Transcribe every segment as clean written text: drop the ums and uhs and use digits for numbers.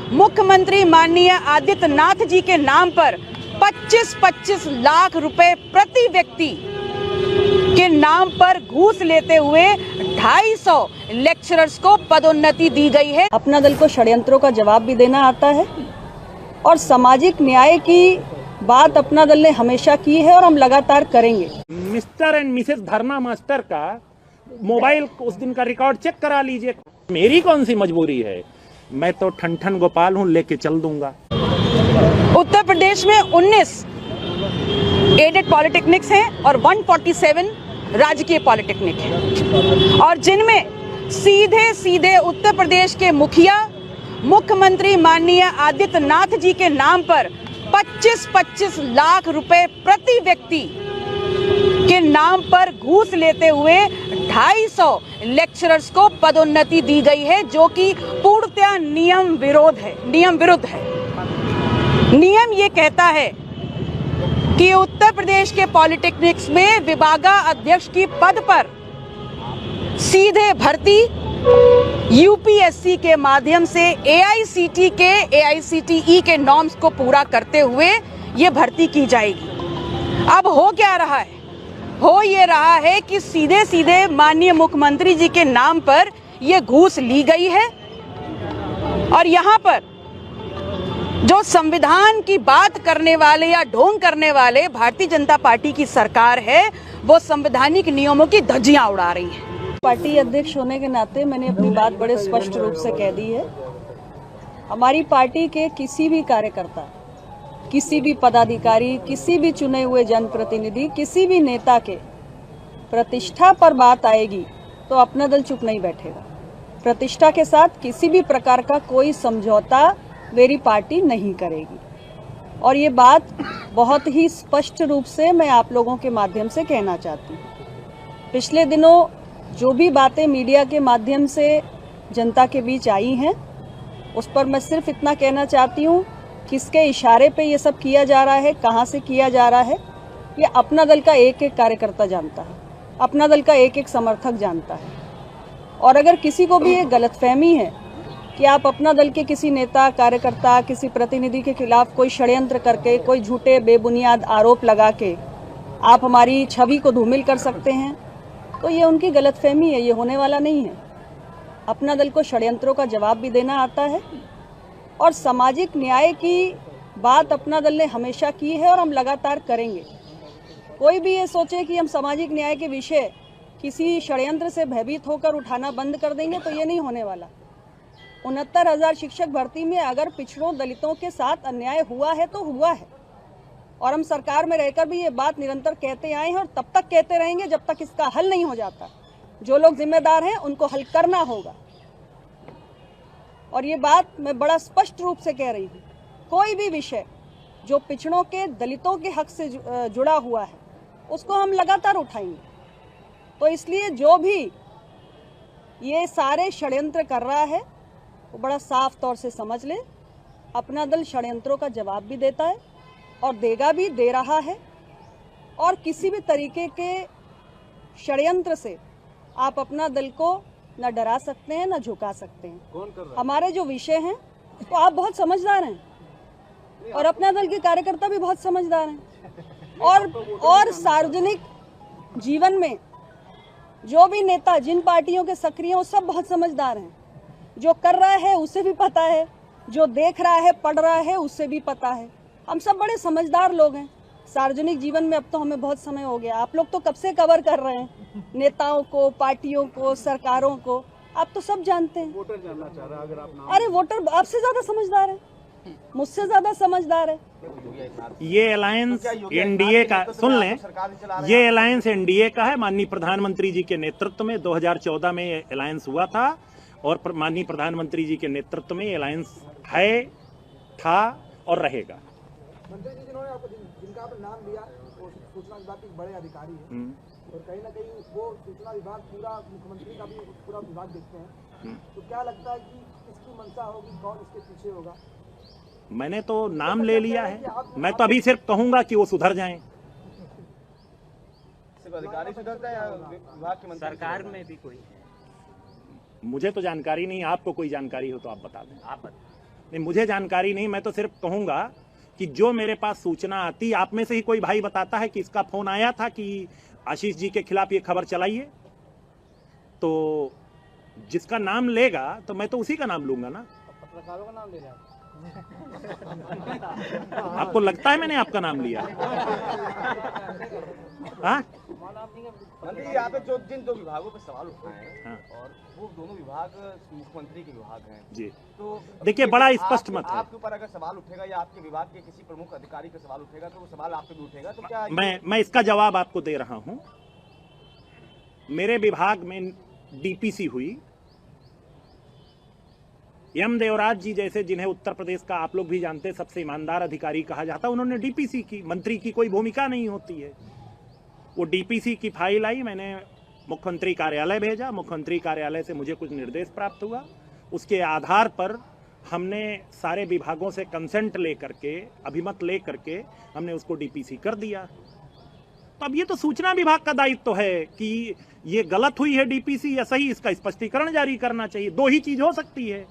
मुख्यमंत्री माननीय आदित्यनाथ जी के नाम पर 25-25 लाख रुपए प्रति व्यक्ति के नाम पर घूस लेते हुए 250 लेक्चरर्स को पदोन्नति दी गई है। अपना दल को षड्यंत्रों का जवाब भी देना आता है और सामाजिक न्याय की बात अपना दल ने हमेशा की है और हम लगातार करेंगे। Mister and Mrs Dharma master का मोबाइल उस दिन का रिकॉर्ड चेक करा लीजिए। मेरी कौन सी मजबूरी है, मैं तो ठन गोपाल हूं, लेके चल दूंगा। उत्तर प्रदेश में 19 एडेड पॉलिटेक्निक्स हैं और 147 राजकीय पॉलिटेक्निक हैं और जिनमें सीधे उत्तर प्रदेश के मुखिया मुख्यमंत्री माननीय आदित्यनाथ जी के नाम पर 25-25 लाख रुपए प्रति व्यक्ति के नाम पर घूस लेते हुए 250 लेक्चरर्स को पदोन्नति दी गई है, जो कि पूर्णतः नियम विरुद्ध है। नियम ये कहता है कि उत्तर प्रदेश के पॉलिटेक्निक्स में विभागाध्यक्ष की पद पर सीधे भर्ती यूपीएससी के माध्यम से एआईसीटीई के नॉर्म्स को पूरा करते हुए ये भर्ती की जाएगी। अब हो क्या रहा है? हो ये रहा है कि सीधे माननीय मुख्यमंत्री जी के नाम पर ये घूस ली गई है और यहाँ पर जो संविधान की बात करने वाले या ढोंग करने वाले भारतीय जनता पार्टी की सरकार है, वो संवैधानिक नियमों की धज्जियां उड़ा रही है। पार्टी अध्यक्ष होने के नाते मैंने अपनी बात बड़े स्पष्ट रूप से कह दी है। हमारी पार्टी के किसी भी कार्यकर्ता, किसी भी पदाधिकारी, किसी भी चुने हुए जनप्रतिनिधि, किसी भी नेता के प्रतिष्ठा पर बात आएगी तो अपना दल चुप नहीं बैठेगा। प्रतिष्ठा के साथ किसी भी प्रकार का कोई समझौता मेरी पार्टी नहीं करेगी और ये बात बहुत ही स्पष्ट रूप से मैं आप लोगों के माध्यम से कहना चाहती हूँ। पिछले दिनों जो भी बातें मीडिया के माध्यम से जनता के बीच आई हैं, उस पर मैं सिर्फ इतना कहना चाहती हूँ, किसके इशारे पे ये सब किया जा रहा है, कहाँ से किया जा रहा है, ये अपना दल का एक एक कार्यकर्ता जानता है, अपना दल का एक एक समर्थक जानता है। और अगर किसी को भी ये गलतफहमी है कि आप अपना दल के किसी नेता, कार्यकर्ता, किसी प्रतिनिधि के खिलाफ कोई षड्यंत्र करके, कोई झूठे बेबुनियाद आरोप लगा के आप हमारी छवि को धूमिल कर सकते हैं, तो ये उनकी गलतफहमी है, ये होने वाला नहीं है। अपना दल को षड्यंत्रों का जवाब भी देना आता है और सामाजिक न्याय की बात अपना दल ने हमेशा की है और हम लगातार करेंगे। कोई भी ये सोचे कि हम सामाजिक न्याय के विषय किसी षड्यंत्र से भयभीत होकर उठाना बंद कर देंगे, तो ये नहीं होने वाला। 69,000 शिक्षक भर्ती में अगर पिछड़ों, दलितों के साथ अन्याय हुआ है तो हुआ है और हम सरकार में रहकर भी ये बात निरंतर कहते आए हैं और तब तक कहते रहेंगे जब तक इसका हल नहीं हो जाता। जो लोग जिम्मेदार हैं उनको हल करना होगा और ये बात मैं बड़ा स्पष्ट रूप से कह रही हूँ। कोई भी विषय जो पिछड़ों के, दलितों के हक से जुड़ा हुआ है उसको हम लगातार उठाएंगे। तो इसलिए जो भी ये सारे षड्यंत्र कर रहा है वो बड़ा साफ तौर से समझ ले, अपना दल षड्यंत्रों का जवाब भी देता है और देगा भी, दे रहा है। और किसी भी तरीके के षड्यंत्र से आप अपना दल को न डरा सकते हैं न झुका सकते हैं। कौन कर रहा है? हमारे जो विषय हैं तो आप बहुत समझदार हैं और अपना दल के कार्यकर्ता भी बहुत समझदार हैं और सार्वजनिक जीवन में जो भी नेता, जिन पार्टियों के सक्रिय हैं, वो सब बहुत समझदार हैं। जो कर रहा है उसे भी पता है, जो देख रहा है, पढ़ रहा है, उसे भी पता है। हम सब बड़े समझदार लोग हैं। सार्वजनिक जीवन में अब तो हमें बहुत समय हो गया। आप लोग तो कब से कवर कर रहे हैं नेताओं को, पार्टियों को, सरकारों को, आप तो सब जानते हैं। वोटर जानना चाह रहा है, अगर आप नाम... अरे वोटर आपसे ज्यादा समझदार है, मुझसे ज्यादा समझदार है। ये अलायंस एनडीए का, सुन लें, ये अलायंस एनडीए का है। माननीय प्रधानमंत्री जी के नेतृत्व में 2014 में ये अलायंस हुआ था और माननीय प्रधानमंत्री जी के नेतृत्व में ये अलायंस है, था और रहेगा। मंत्री जी जिन्होंने आपको, जिनका आपने नाम लिया, वो सूचना विभाग के बड़े अधिकारी हैं और कहीं ना कहीं वो सूचना विभाग पूरा, मुख्यमंत्री का भी पूरा विभाग देखते हैं, तो क्या लगता है कि किसकी मंशा होगी, कौन इसके पीछे होगा? मैंने तो नाम ले लिया है, मैं तो अभी सिर्फ कहूंगा कि वो सुधर जाएं। सिर्फ अधिकारी सुधरता है या विभाग की सरकार में भी कोई? मुझे तो जानकारी नहीं, आपको कोई जानकारी हो तो आप बता दें। आप नहीं, मुझे जानकारी नहीं, मैं तो सिर्फ कहूंगा कि जो मेरे पास सूचना आती, आप में से ही कोई भाई बताता है कि इसका फोन आया था कि आशीष जी के खिलाफ ये खबर चलाइए, तो जिसका नाम लेगा तो मैं तो उसी का नाम लूंगा ना। पत्रकारों का नाम ले रहे हैं आपको लगता है मैंने आपका नाम लिया? हाँ? मंत्री जी, यहाँ पे जो जिन दो विभागों पे सवाल उठाए हैं, हाँ। और वो दोनों विभाग मुख्यमंत्री के विभाग हैं जी, तो देखिए बड़ा स्पष्ट मत है। आपके ऊपर अगर सवाल उठेगा या आपके विभाग के किसी प्रमुख अधिकारी का सवाल उठेगा तो वो सवाल आप पे भी उठेगा, तो क्या मैं इसका जवाब आपको दे रहा हूं। मेरे विभाग में डीपीसी हुई, एम देवराज जी जैसे, जिन्हें उत्तर प्रदेश का आप लोग भी जानते हैं सबसे ईमानदार अधिकारी कहा जाता, उन्होंने डीपीसी की। मंत्री की कोई भूमिका नहीं होती है। वो डीपीसी की फाइल आई, मैंने मुख्यमंत्री कार्यालय भेजा, मुख्यमंत्री कार्यालय से मुझे कुछ निर्देश प्राप्त हुआ, उसके आधार पर हमने सारे विभागों से कंसेंट लेकर के, अभिमत लेकर के हमने उसको डीपीसी कर दिया। तो अब ये तो सूचना विभाग का दायित्व है कि ये गलत हुई है डीपीसी या सही, इसका स्पष्टीकरण जारी करना चाहिए। दो ही चीज हो सकती है,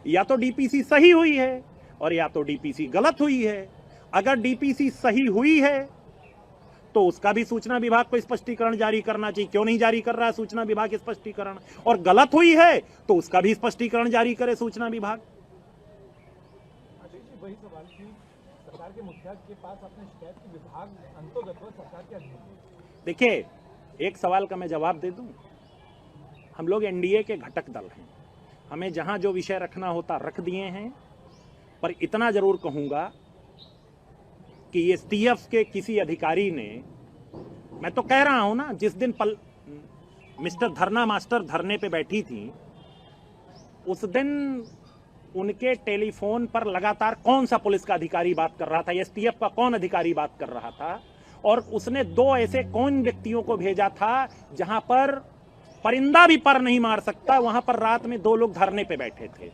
या तो डीपीसी सही हुई है और या तो डीपीसी गलत हुई है। अगर डीपीसी सही हुई है तो उसका भी सूचना विभाग को स्पष्टीकरण जारी करना चाहिए। क्यों नहीं जारी कर रहा है सूचना विभाग स्पष्टीकरण? और गलत हुई है तो उसका भी स्पष्टीकरण जारी करे सूचना विभाग। वही सवाल की सरकार के मुखिया के पास अपने शिकायत की विभाग अंतर्गत सरकार के अधीन। देखिए, एक सवाल का मैं जवाब दे दूं। हम लोग एनडीए के घटक दल हैं, हमें जहां जो विषय रखना होता रख दिए हैं, पर इतना जरूर कहूंगा कि एसटीएफ के किसी अधिकारी ने, मैं तो कह रहा हूं ना, जिस दिन मिस्टर धरना मास्टर धरने पे बैठी थी, उस दिन उनके टेलीफोन पर लगातार कौन सा पुलिस का अधिकारी बात कर रहा था, एसटीएफ का कौन अधिकारी बात कर रहा था, और उसने दो ऐसे कौन व्यक्तियों को भेजा था जहां पर परिंदा भी पर नहीं मार सकता, वहां पर रात में दो लोग धरने पे बैठे थे।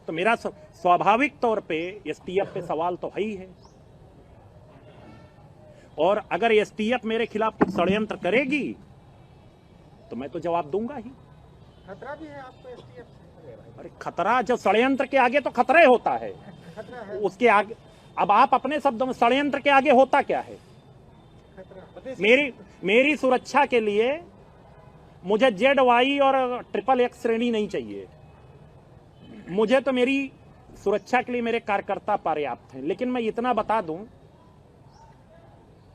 तो मेरा स्वाभाविक तौर पे एसटीएफ पे सवाल तो है ही है, और अगर एसटीएफ मेरे खिलाफ कुछ षड्यंत्र करेगी तो मैं तो जवाब दूंगा ही। खतरा भी है आपको एसटीएफ से? अरे खतरा, जब षड्यंत्र के आगे तो खतरे होता है, उसके आगे, अब आप अपने शब्दों में, षड्यंत्र के आगे होता क्या है? मेरी सुरक्षा के लिए मुझे ZY और XXX श्रेणी नहीं चाहिए। मुझे तो मेरी सुरक्षा के लिए मेरे कार्यकर्ता पर्याप्त हैं। लेकिन मैं इतना बता दूं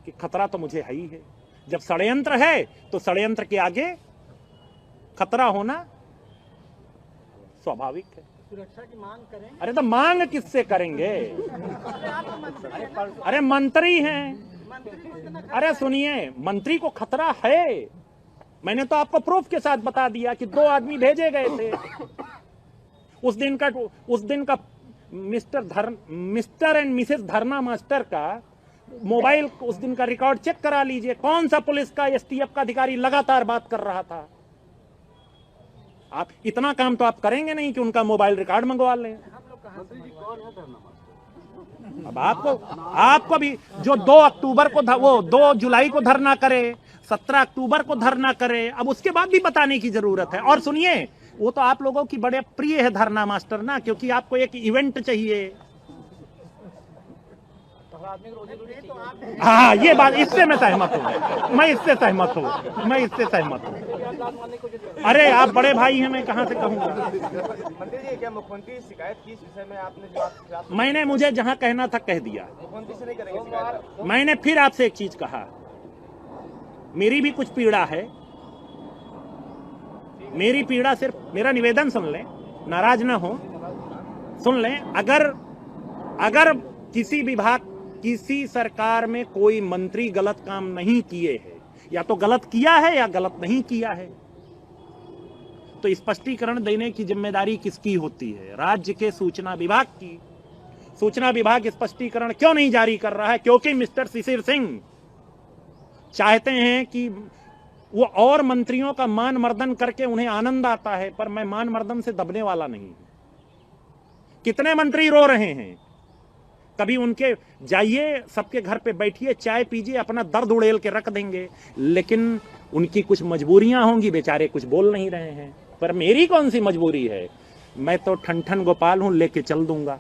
कि खतरा तो मुझे है ही है। जब षड्यंत्र है तो षड्यंत्र के आगे खतरा होना स्वाभाविक है। सुरक्षा की मांग करें? अरे तो मांग किससे करेंगे? अरे मंत्री हैं। अरे सुनिए, मंत्री को खतरा है। मैंने तो आपको प्रूफ के साथ बता दिया कि दो आदमी भेजे गए थे। उस दिन का मिस्टर एंड मिसेस धरना मास्टर का मोबाइल, उस दिन का रिकॉर्ड चेक करा लीजिए। कौन सा पुलिस का, एसटीएफ का अधिकारी लगातार बात कर रहा था। आप इतना काम तो आप करेंगे नहीं कि उनका मोबाइल रिकॉर्ड मंगवा लें। अब आपको भी जो 2 अक्टूबर को, वो 2 जुलाई को धरना करे, 17 अक्टूबर को धरना करे, अब उसके बाद भी बताने की जरूरत है। और सुनिए, वो तो आप लोगों की बड़े प्रिय है धरना मास्टर ना, क्योंकि आपको एक इवेंट चाहिए। हाँ, ये बात, इससे मैं सहमत हूँ। मैं इससे सहमत हूँ। अरे आप बड़े भाई हैं, मैं कहाँ से कहूँगा। मंत्री जी, क्या मुख्यमंत्री शिकायत की इस विषय में? आपने जो आपके खिलाफ, मैंने, मुझे जहाँ कहना था कह दिया। मुख्यमंत्री से नहीं करेंगे शिकायत? मैंने फिर आपसे एक चीज कहा, मेरी भी कुछ पीड़ा है। मेरी पीड़ा सिर्फ, मेरा निवेदन सुन लें, नाराज ना हो, सुन लें। अगर किसी विभाग, किसी सरकार में कोई मंत्री गलत काम नहीं किए हैं, या तो गलत किया है या गलत नहीं किया है, तो स्पष्टीकरण देने की जिम्मेदारी किसकी होती है? राज्य के सूचना विभाग की। सूचना विभाग स्पष्टीकरण क्यों नहीं जारी कर रहा है? क्योंकि मिस्टर शिशिर सिंह चाहते हैं कि वो और मंत्रियों का मान मर्दन करके उन्हें आनंद आता है, पर मैं मान मर्दन से दबने वाला नहीं। कितने मंत्री रो रहे हैं, कभी उनके जाइए, सबके घर पे बैठिए, चाय पीजिए, अपना दर्द उड़ेल के रख देंगे, लेकिन उनकी कुछ मजबूरियां होंगी, बेचारे कुछ बोल नहीं रहे हैं। पर मेरी कौन सी मजबूरी है? मैं तो ठन ठन गोपाल हूं, लेके चल दूंगा।